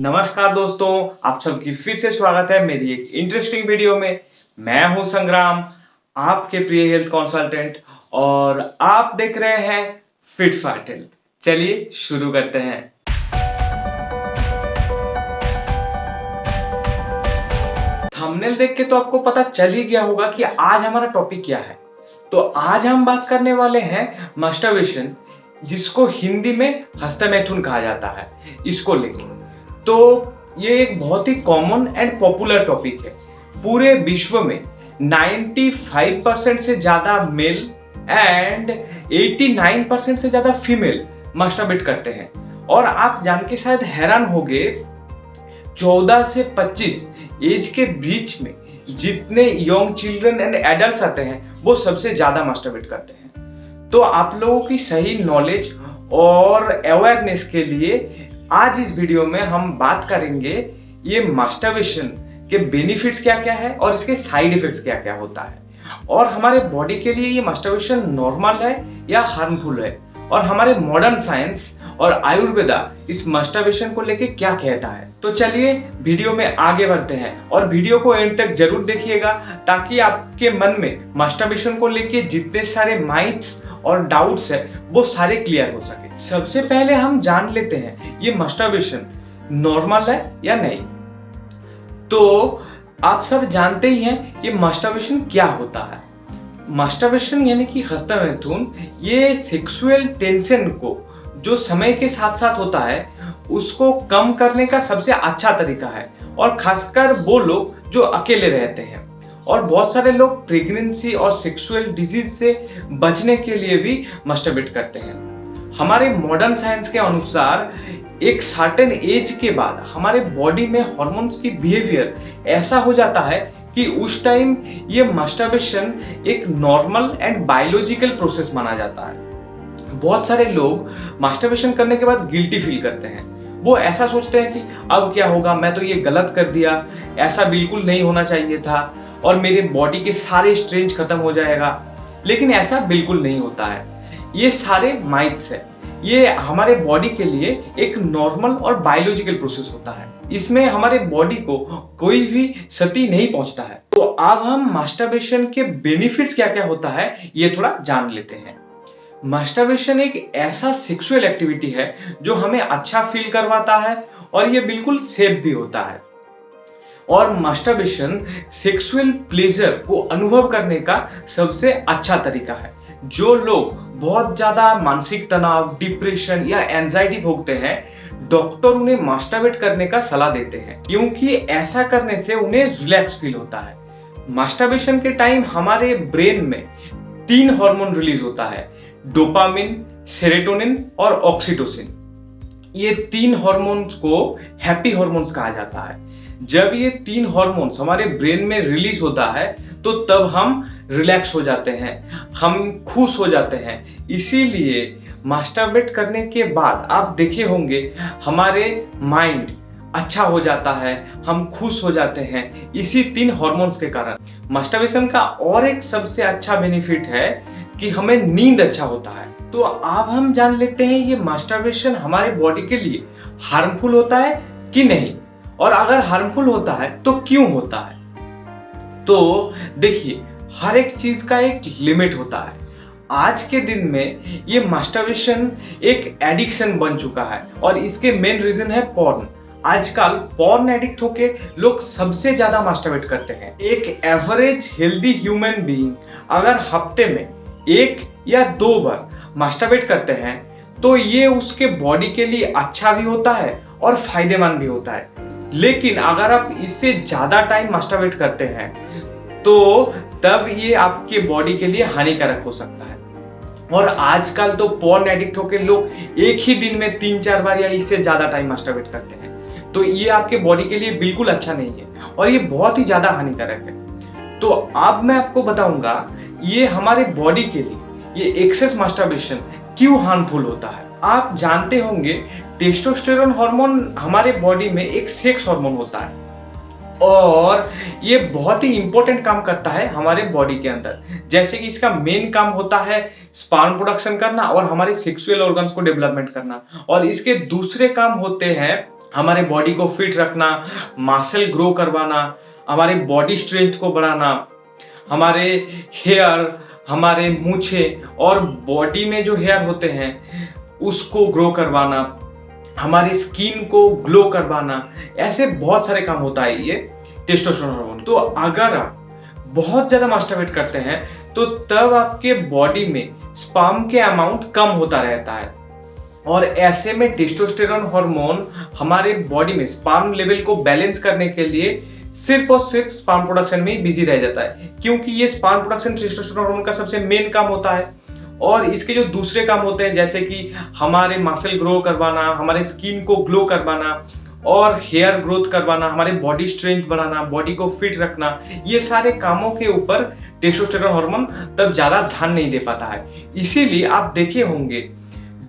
नमस्कार दोस्तों, आप सबकी फिर से स्वागत है मेरी एक इंटरेस्टिंग वीडियो में। मैं हूं संग्राम, आपके प्रिय हेल्थ कंसल्टेंट, और आप देख रहे हैं फिट फाट हेल्थ। चलिए शुरू करते हैं। थंबनेल देख के तो आपको पता चल ही गया होगा कि आज हमारा टॉपिक क्या है। तो आज हम बात करने वाले हैं मास्टरबेशन, जिसको हिंदी में हस्तमैथुन कहा जाता है, इसको लेके। तो ये एक बहुत ही कॉमन एंड पॉपुलर टॉपिक है। पूरे विश्व में 95% से ज्यादा मेल एंड 89% से ज्यादा फीमेल मास्टरबेट करते हैं। और आप जान के शायद हैरान होंगे, 14 से 25 एज के बीच में जितने यंग चिल्ड्रन एंड एडल्ट आते हैं वो सबसे ज्यादा मास्टरबेट करते हैं। तो आप लोगों की सही नॉलेज और अवेयरनेस के लिए आज इस वीडियो में हम बात करेंगे ये मास्टरबेशन के बेनिफिट्स क्या क्या है और इसके साइड इफेक्ट्स क्या क्या होता है, और हमारे बॉडी के लिए ये मास्टरबेशन नॉर्मल है या हार्मफुल है, और हमारे मॉडर्न साइंस और आयुर्वेदा इस मास्टरबेशन को लेके क्या कहता है। तो चलिए वीडियो में आगे बढ़ते हैं और वीडियो को एंड तक जरूर देखिएगा, ताकि आपके मन में मास्टरबेशन को लेके जितने सारे माइथ्स और डाउट्स है वो सारे क्लियर हो सके। सबसे पहले हम जान लेते हैं ये मास्टरबेशन नॉर्मल है या नहीं। तो आप सब जानते ही हैं कि मास्टरबेशन क्या होता है। मास्टरबेशन यानी कि हस्तमैथुन, ये सेक्सुअल टेंशन को जो समय के साथ साथ होता है उसको कम करने का सबसे अच्छा तरीका है, और खासकर वो लोग जो अकेले रहते हैं। और बहुत सारे लोग प्रेगनेंसी और सेक्सुअल डिजीज से बचने के लिए भी मास्टरबेट करते हैं। हमारे मॉडर्न साइंस के अनुसार एक सर्टेन एज के बाद हमारे बॉडी में हार्मोन्स की बिहेवियर ऐसा हो जाता है कि उस टाइम ये मास्टरबेशन एक नॉर्मल एंड बायोलॉजिकल प्रोसेस माना जाता है। बहुत सारे लोग मास्टरबेशन करने के बाद गिल्टी फील करते हैं। वो ऐसा सोचते हैं कि अब क्या होगा, मैं तो ये गलत कर दिया, ऐसा बिल्कुल नहीं होना चाहिए था और मेरे बॉडी के सारे स्ट्रेंज खत्म हो जाएगा। लेकिन ऐसा बिल्कुल नहीं होता है। ये सारे माइथ्स है। ये हमारे बॉडी के लिए एक नॉर्मल और बायोलॉजिकल प्रोसेस होता है। इसमें हमारे बॉडी को कोई भी क्षति नहीं पहुंचता है। तो अब हम मास्टरबेशन के बेनिफिट्स क्या क्या होता है ये थोड़ा जान लेते हैं। मास्टरबेशन एक ऐसा सेक्सुअल एक्टिविटी है जो हमें अच्छा फील करवाता है, और ये बिल्कुल सेफ भी होता है। और मास्टरबेशन सेक्सुअल प्लेजर को अनुभव करने का सबसे अच्छा तरीका है। जो लोग बहुत ज्यादा मानसिक तनाव, डिप्रेशन या एंजाइटी भोगते हैं, डॉक्टर उन्हें मास्टरबेट करने का सलाह देते हैं, क्योंकि ऐसा करने से उन्हें रिलैक्स फील होता है। मास्टरबेशन के टाइम हमारे ब्रेन में 3 हार्मोन रिलीज होता है, डोपामिन, सेरोटोनिन और ऑक्सीटोसिन। ये 3 हार्मोन्स को हैप्पी हार्मोन्स कहा जाता है। जब ये 3 हार्मोन्स हमारे ब्रेन में रिलीज होता है तो तब हम रिलैक्स हो जाते हैं, हम खुश हो जाते हैं। इसीलिए मास्टरबेट करने के बाद आप देखे होंगे हमारे माइंड अच्छा हो जाता है, हम खुश हो जाते हैं, इसी 3 हार्मोन्स के कारण। मास्टरबेशन का और एक सबसे अच्छा बेनिफिट है कि हमें नींद अच्छा होता है। तो अब हम जान लेते हैं ये मास्टरबेशन हमारे बॉडी के लिए हार्मफुल होता है कि नहीं, और अगर हार्मफुल होता है तो क्यों होता है। तो देखिए, हर एक चीज का एक लिमिट होता है। आज के दिन में ये मास्टरबेशन एक एडिक्शन बन चुका है, और इसके मेन रीजन है पॉर्न। आजकल पॉर्न एडिक्ट होके लोग सबसे ज्यादा मास्टरबेट करते हैं। एक एवरेज हेल्दी ह्यूमन बीइंग अगर हफ्ते में 1 या 2 बार मास्टरबेट करते हैं तो ये उसके बॉडी के लिए अच्छा भी होता है और फायदेमंद भी होता है। लेकिन अगर आप इससे ज्यादा टाइम मास्टरबेट करते हैं तो तब ये आपके बॉडी के लिए हानिकारक हो सकता है। और आजकल तो पॉर्न एडिक्ट होके लोग एक ही दिन में 3-4 बार या इससे ज्यादा टाइम मास्टरबेट करते हैं। तो ये आपके बॉडी के लिए बिल्कुल अच्छा नहीं है, और ये बहुत ही ज्यादा हानिकारक है। तो अब मैं आपको बताऊंगा ये हमारे बॉडी के लिए ये एक्सेस मास्टरबेशन क्यों हार्मफुल होता है। आप जानते होंगे टेस्टोस्टेरोन हार्मोन हमारे बॉडी में एक सेक्स हार्मोन होता है, और ये बहुत ही इंपॉर्टेंट काम करता है हमारे बॉडी के अंदर। जैसे कि इसका मेन काम होता है स्पर्म प्रोडक्शन करना और हमारे सेक्सुअल ऑर्गन्स को डेवलपमेंट करना, और इसके दूसरे काम होते हैं हमारे बॉडी को फिट रखना, मसल ग्रो करवाना, हमारे बॉडी स्ट्रेंथ को बढ़ाना, हमारे हेयर, हमारे मूछे और बॉडी में जो हेयर होते हैं उसको ग्रो करवाना, हमारी स्किन को ग्लो करवाना, ऐसे बहुत सारे काम होता है ये टेस्टोस्टेरोन हार्मोन। तो अगर आप बहुत ज्यादा मास्टरबेट करते हैं तो तब आपके बॉडी में स्पर्म के अमाउंट कम होता रहता है और ऐसे में टेस्टोस्टेरोन हार्मोन हमारे बॉडी में स्पर्म लेवल को बैलेंस करने के लिए सिर्फ और सिर्फ स्पर्म प्रोडक्शन में ही बिजी रह जाता है, क्योंकि ये स्पर्म प्रोडक्शन टेस्टोस्टेरोन हार्मोन का सबसे मेन काम होता है। और इसके जो दूसरे काम होते हैं जैसे कि हमारे मसल ग्रो करवाना, हमारे स्किन को ग्लो करवाना और हेयर ग्रोथ करवाना, हमारे बॉडी स्ट्रेंथ बढ़ाना, बॉडी को फिट रखना, ये सारे कामों के ऊपर टेस्टोस्टेरोन हार्मोन तब ज्यादा ध्यान नहीं दे पाता है। इसीलिए आप देखे होंगे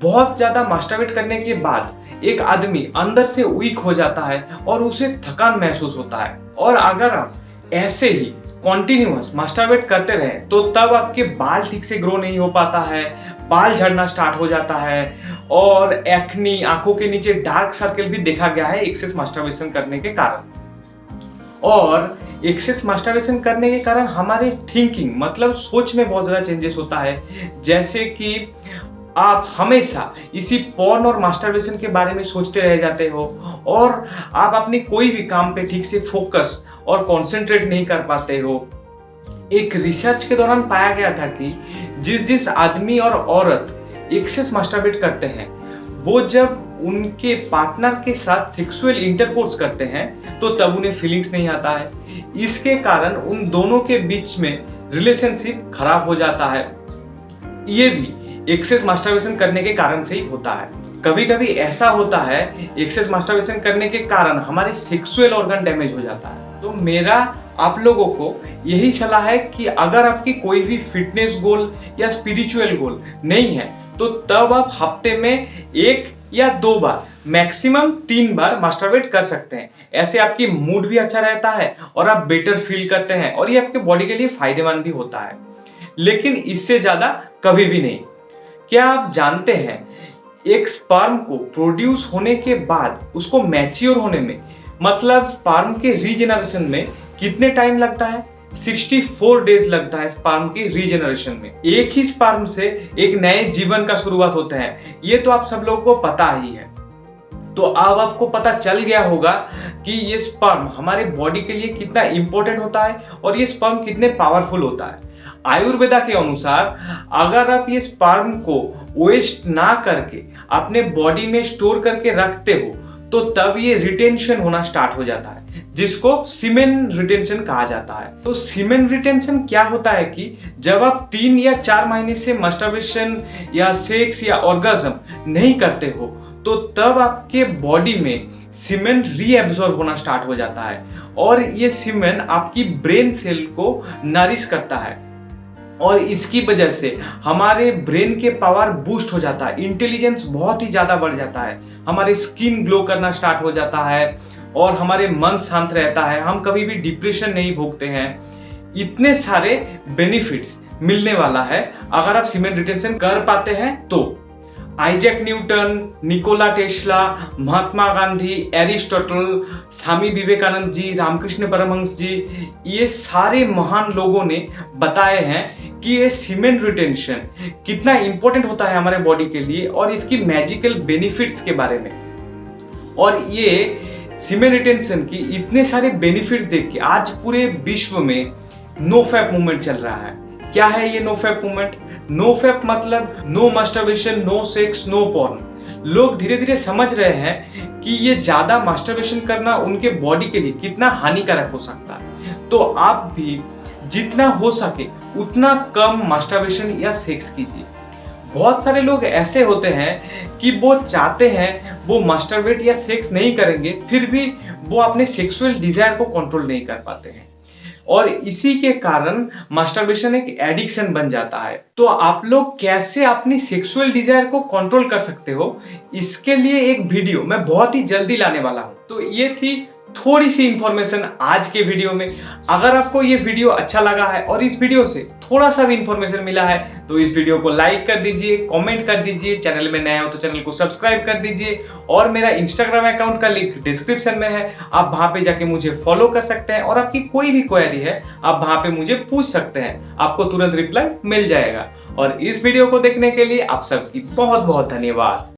बहुत ज्यादा मास्टरबेट करने के बाद एक आदमी अंदर से वीक हो जाता है और उसे थकान महसूस होता है। और अगर आप ऐसे ही कॉन्टिन्यूअस मास्टरबेट करते रहे तो तब आपके बाल ठीक से ग्रो नहीं हो पाता है, बाल झड़ना स्टार्ट हो जाता है और एक्नी, आंखों के नीचे डार्क सर्कल भी देखा गया है एक्सेस मास्टरबेशन करने के कारण। और एक्सेस मास्टरबेशन करने के कारण हमारे थिंकिंग मतलब सोच में बहुत ज्यादा चेंजेस होता है, जैसे कि आप हमेशा इसी पॉर्न और मास्टरबेशन के बारे में सोचते रह जाते हो और आप अपने कोई भी काम पे ठीक से फोकस और कंसंट्रेट नहीं कर पाते हो। एक रिसर्च के दौरान पाया गया था कि जिस आदमी और औरत एक्सेस मास्टरबेट करते हैं वो जब उनके पार्टनर के साथ सेक्सुअल इंटरकोर्स करते हैं तो तब उन्हें फीलिंग्स नहीं आता है। इसके कारण उन दोनों के बीच में रिलेशनशिप खराब हो जाता है। ये भी एक्सेस मास्टरबेशन करने के कारण से ही होता है। कभी कभी ऐसा होता है एक्सेस मास्टरबेशन करने के कारण हमारे सेक्सुअल ऑर्गन डैमेज हो जाता है। तो मेरा आप लोगों को यही सलाह है कि अगर आपकी कोई भी फिटनेस गोल या स्पिरिचुअल गोल नहीं है तो तब आप हफ्ते में 1 या 2 बार मैक्सिमम 3 बार मास्टरबेट कर सकते हैं। ऐसे आपकी मूड भी अच्छा रहता है और आप बेटर फील करते हैं और ये आपके बॉडी के लिए फायदेमंद भी होता है, लेकिन इससे ज्यादा कभी भी नहीं। क्या आप जानते हैं एक स्पर्म को प्रोड्यूस होने के बाद उसको मैच्योर होने में मतलब स्पर्म के रीजेनरेशन में कितने टाइम लगता है? 64 डेज लगता है स्पर्म के रीजेनरेशन में। एक ही स्पर्म से एक नए जीवन का शुरुआत होता है, ये तो आप सब लोगों को पता ही है। तो अब आपको पता चल गया होगा कि ये स्पर्म हमारे बॉडी के लिए कितना इंपॉर्टेंट होता है और ये स्पर्म कितने पावरफुल होता है। आयुर्वेदा के अनुसार अगर आप ये स्पर्म को वेस्ट ना करके अपने बॉडी में स्टोर करके रखते हो तो तब ये रिटेंशन होना स्टार्ट हो जाता है, जिसको सीमेन रिटेंशन कहा जाता है। तो सीमेन रिटेंशन क्या होता है कि जब आप 3 या 4 महीने से मास्टरबेशन या सेक्स या ऑर्गेज्म नहीं करते हो तो तब आपके बॉडी में सीमेन रीएब्सॉर्ब होना स्टार्ट हो जाता है और ये सीमेन आपकी ब्रेन सेल को नरिश करता है और इसकी वजह से हमारे ब्रेन के पावर बूस्ट हो जाता है, इंटेलिजेंस बहुत ही ज्यादा बढ़ जाता है, हमारे स्किन ग्लो करना स्टार्ट हो जाता है और हमारे मन शांत रहता है, हम कभी भी डिप्रेशन नहीं भोगते हैं। इतने सारे बेनिफिट्स मिलने वाला है अगर आप सीमेन रिटेंशन कर पाते हैं तो। Isaac Newton, Nikola Tesla, Mahatma Gandhi, Aristotle, Swami Vivekananda ji, Ramakrishna Paramhans जी, ये सारे महान लोगों ने बताए हैं कि ये सीमेन रिटेंशन कितना इंपॉर्टेंट होता है हमारे बॉडी के लिए और इसकी मैजिकल बेनिफिट्स के बारे में। और ये सीमेन रिटेंशन की इतने सारे बेनिफिट्स देख के आज पूरे विश्व में नो फैप मूवमेंट चल रहा है। क्या है ये no fap movement? No fap मतलब no masturbation, no sex, no porn. लोग धीरे धीरे समझ रहे हैं कि ये ज्यादा मास्टरबेशन करना उनके बॉडी के लिए कितना हानिकारक हो सकता है। तो आप भी जितना हो सके उतना कम मास्टरबेशन या सेक्स कीजिए। बहुत सारे लोग ऐसे होते हैं कि वो चाहते हैं वो मास्टरबेट या सेक्स नहीं करेंगे, फिर भी वो अपने सेक्सुअल डिजायर को कंट्रोल नहीं कर पाते हैं और इसी के कारण मास्टरबेशन एक एडिक्शन बन जाता है। तो आप लोग कैसे अपनी सेक्सुअल डिजायर को कंट्रोल कर सकते हो, इसके लिए एक वीडियो मैं बहुत ही जल्दी लाने वाला हूं। तो ये थी थोड़ी सी इंफॉर्मेशन आज के वीडियो में। अगर आपको ये वीडियो अच्छा लगा है और इस वीडियो से थोड़ा सा भी इंफॉर्मेशन मिला है तो इस वीडियो को लाइक कर दीजिए, कमेंट कर दीजिए, चैनल में नए हो तो चैनल को सब्सक्राइब कर दीजिए और मेरा इंस्टाग्राम अकाउंट का लिंक डिस्क्रिप्शन में है, आप वहां पे जाके मुझे फॉलो कर सकते हैं और आपकी कोई भी क्वेरी है आप वहां पे मुझे पूछ सकते हैं, आपको तुरंत रिप्लाई मिल जाएगा। और इस वीडियो को देखने के लिए आप सबकी बहुत बहुत धन्यवाद।